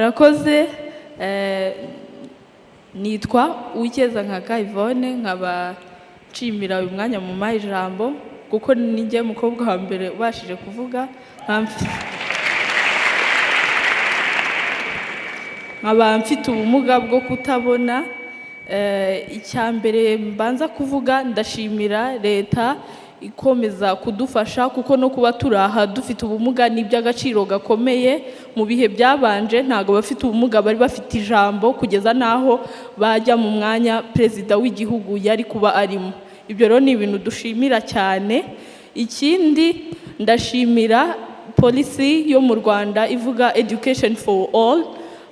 murakoze. Nitwa Uwicyeza Nkaka Yvonne, nkaba nshimira uyu mwanya mu mayi ijambo kuko ninjye mukobwa wa mbere ubashije kuvuga, nkaba mfite ubumuga bwo kutabona. Icyambere mbanza kuvuga, ndashimira leta ikomeza kudufasha kuko no kuba turaha dufite ubumuga ni by'agaciro gakomeye. Mu bihe byabanje ntago bafite ubumuga bari bafite ijambo kugeza naho bajya mu mwanya perezida w'igihugu yari kuba arimo. Ibyo rero ni ibintu dushimira cyane. Ikindi ndashimira polisi yo mu Rwanda ivuga education for all,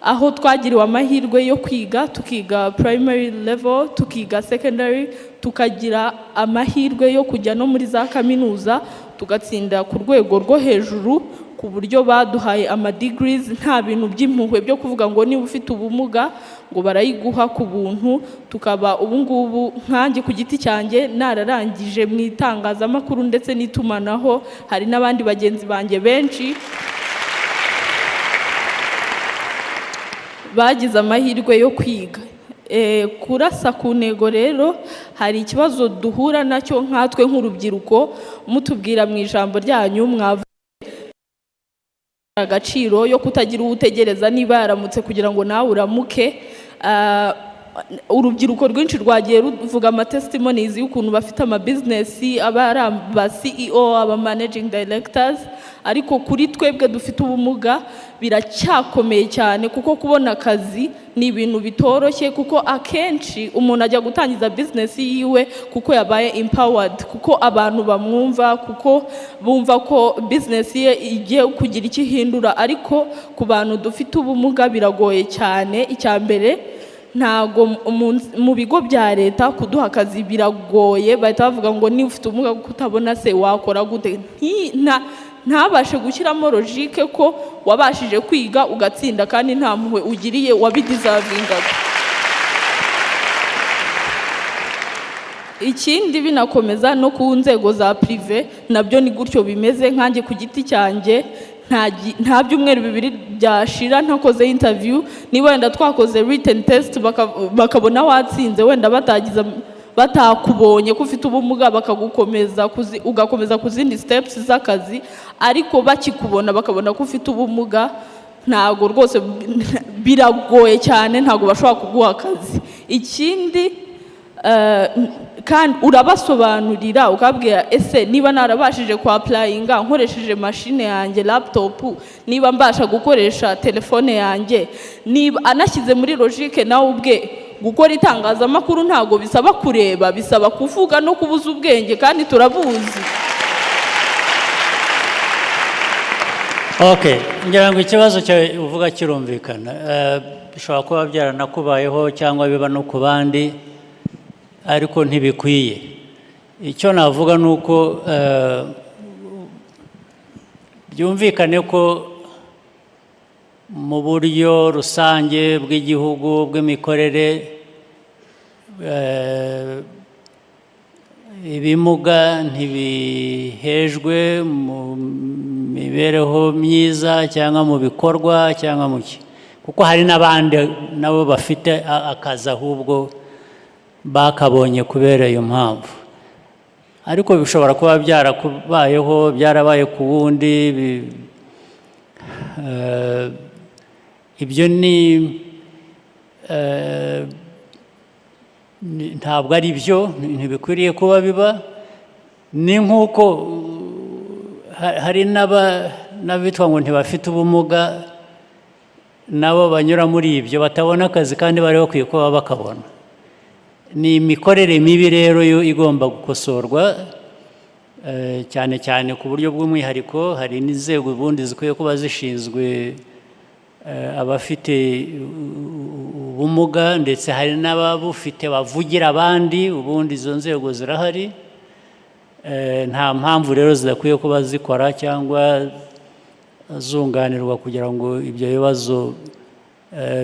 aho twagiriwe amahirwe yo kwiga, tukiga primary level, tukiga secondary, tukagira amahirwe yo kujya no muri za kaminuza tugatsinda ku rwego rwo hejuru, ku buryo baduhaye degrees. Nta bintu by'impuhwe byo kuvuga ngo niba ufite ubumuga ngo barayiguha ku buntu. Tukaba ubu ngubu nkanjye ku giti cyanjye nararangije mu itangazamakuru ndetse n'itumanaho. Hari n'abandi bagenzi banjye benshi bagize amahirwe yo kwiga. Kurasa ku ntego rero, hari ikibazo duhura nacyo nkatwe nk'urubyiruko. Mutubwira mu ijambo ryanyu mwavuga agaciro yo kutagira uwutegereza niba yaramutse kugira ngo nawe uramuke. Urubyiruko rwinshi rwagiye ruvuga amatestimonies y'ukuntu bafite amabizinesi, aba ari aba CEO, aba managing directors, ariko kuri twebwe dufite ubumuga biracyakomeye cyane kuko kubona akazi ni ibintu bitoroshye, kuko akenshi umuntu ajya gutangiza business yiwe kuko yabaye empowered, kuko abantu bamwumva, kuko bumva ko business ye igiye kugira icyo ihindura. Ariko ku bantu dufite ubumuga biragoye cyane. Icyambere, ntago mu bigo bya leta kuduha akazi biragoye. Bahita bavuga ngo niba ufite ubumuga kutabona se wakora gute? Ntabashe gushyiramo logique ko wabashije kwiga ugatsinda kandi nta mpuhwe ugiriye wabideservingaga. Ikindi binakomeza no ku nzego za privé nabyo ni gutyo bimeze. Nkanjye ku giti cyanjye nta byumweru 2 byashira ntakoze interview. Niba wenda twakoze written test bakabona watsinze, wenda batakubonye ko ufite ubumuga bakagukomeza ugakomeza ku zindi steps z'akazi, ariko bakikubona bakabona ko ufite ubumuga ntago rwose biragoye cyane, ntago bashobora kuguha akazi. Ikindi kandi urabasobanurira ukabwira ese niba narabashije ku applyinga nkoresheje machine yanjye laptop, niba mbasha gukoresha telefone yanjye, niba anashyize muri logique nawe ubwe gukora itangazamakuru ntago bisaba kureba, bisaba kuvuga no kubuza ubwenge kandi turabuzi. Okay, ngira ngo ikibazo cyawe uvuga kirumvikana. Bishobora kuba byaranakubayeho cyangwa biba no ku bandi, ariko ntibikwiye. Icyo navuga nuko byumvikane ko mu buryo rusange bw'igihugu bw'imikorere ibimuga ntibihejwe mu mibereho myiza cyangwa mu bikorwa cyangwa mu ki, kuko hari n'abandi nabo bafite akazi ahubwo bakabonye kubera iyo mpamvu. Ariko bishobora kuba byarakubayeho, byarabaye ku wundi. Ibyo ntabwo ari byo, ntibikwiriye kuba biba. Ni nk'uko hari n'abitwa ngo ntibafite ubumuga nabo banyura muri ibyo, batabona akazi kandi bari bakwiye kuba bakabona. Ni imikorere mibi rero yo igomba gukosorwa, cyane cyane ku buryo bw'umwihariko. Hari n'inzego ubundi zikwiye kuba zishinzwe abafite ubumuga, ndetse hari n'ababufite bavugira abandi. Ubundi izo nzego zirahari, nta mpamvu rero zidakwiye kuba zikora cyangwa zunganirwa kugira ngo ibyo bibazo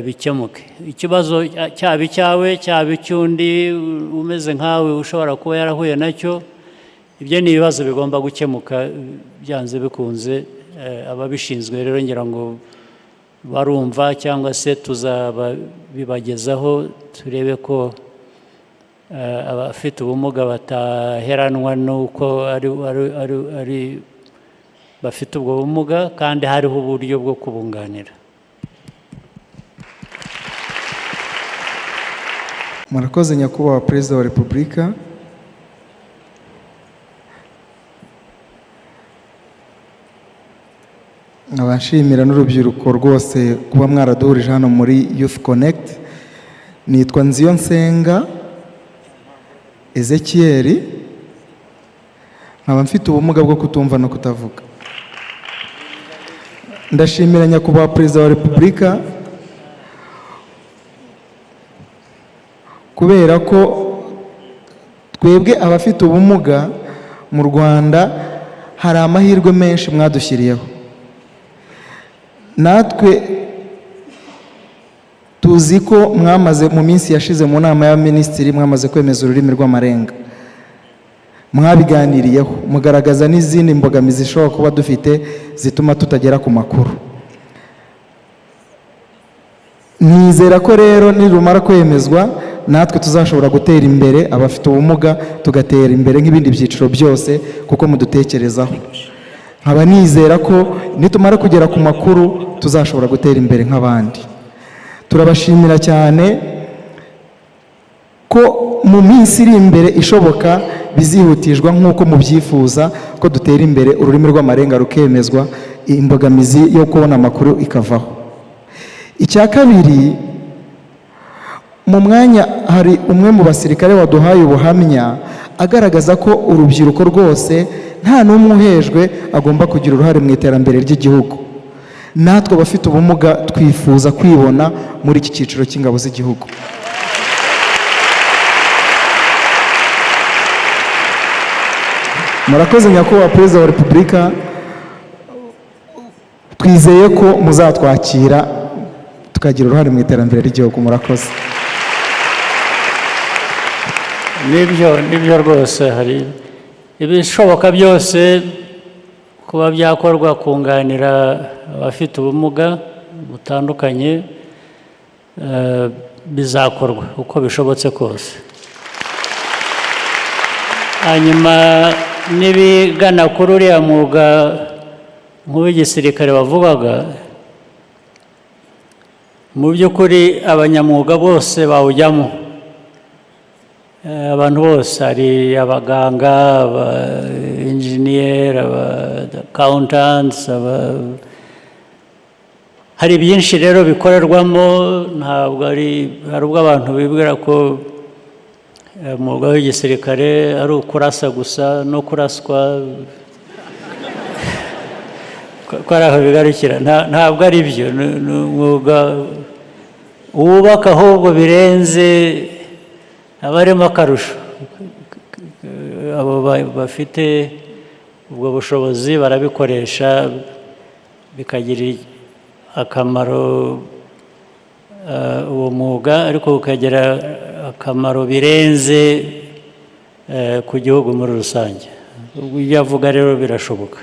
bikemuke. Ikibazo cyaba icyawe cyaba icy'undi umeze nkawe ushobora kuba yarahuye nacyo, ibyo ni ibibazo bigomba gukemuka byanze bikunze. Ababishinzwe rero ngira ngo barumva cyangwa se tuzabibagezaho turebe ko abafite ubumuga bataheranwa n'uko ari bafite ubwo bumuga kandi hariho uburyo bwo kubunganira. Murakoze nyakubahwa Perezida wa Repubulika. Abashimira n'urubyiruko rwose kuba mwaraduhurije hano muri YouthConnekt. Nitwa Nziyonsenga Ezekiel, nkaba mfite ubumuga bwo kutumva no kutavuga. Ndashimira nyakubahwa Perezida wa Repubulika kubera ko twebwe abafite ubumuga mu Rwanda hari amahirwe menshi mwadushyiriyeho. Natwe tuzi ko mwamaze mu minsi yashize mu nama y'abaminisitiri mwamaze kwemeza ururimi rw'amarenga, mwabiganiriyeho mugaragaza n'izindi mbogamizi zishobora kuba dufite zituma tutagera ku makuru. Nizera ko rero nirumara kwemezwa natwe tuzashobora gutera imbere, abafite ubumuga tugatera imbere nk'ibindi byiciro byose kuko mudutekerezaho. Nkaba nizera ko nitumara kugera ku makuru tuzashobora gutera imbere nk'abandi. Turabashimira cyane ko mu minsi iri imbere ishoboka bizihutishwa nk'uko mubyifuza ko dutera imbere ururimi rw'amarenga rukemezwa, imbogamizi yo kubona amakuru ikavaho. Icya kabiri, mu mwanya hari umwe mu basirikare waduhaye ubuhamya agaragaza ko urubyiruko rwose nta n'umwe uhejwe agomba kugira uruhare mu iterambere ry'igihugu. Natwe abafite ubumuga twifuza kwibona muri iki cyiciro cy'ingabo z'igihugu. Murakoze nyakubahwa Perezida wa Repubulika, twizeye ko muzatwakira tukagira uruhare mu iterambere ry'igihugu. Murakoze. Nibyo rwose, hari ibishoboka byose kuba byakorwa kunganira abafite ubumuga butandukanye, bizakorwa uko bishobotse kose. Hanyuma n'ibigana kuri uriya mwuga nk'uw'igisirikare bavugaga, mu by'ukuri abanyamwuga bose bawujyamo, abantu bose, hari abaganga, aba-engineer, aba-accountants, hari byinshi rero bikorerwamo. Ntabwo hari ubwo abantu bibwira ko umwuga w'igisirikare ari ukurasa gusa no kuraswa, ko ari aho bigarukira. Ntabwo ari byo. Ni umwuga wubaka ahubwo birenze, haba harimo akarusho. Abo bafite ubwo bushobozi barabikoresha bikagirira akamaro uwo mwuga, ariko ukagira akamaro birenze ku gihugu muri rusange. Ibyo avuga rero birashoboka.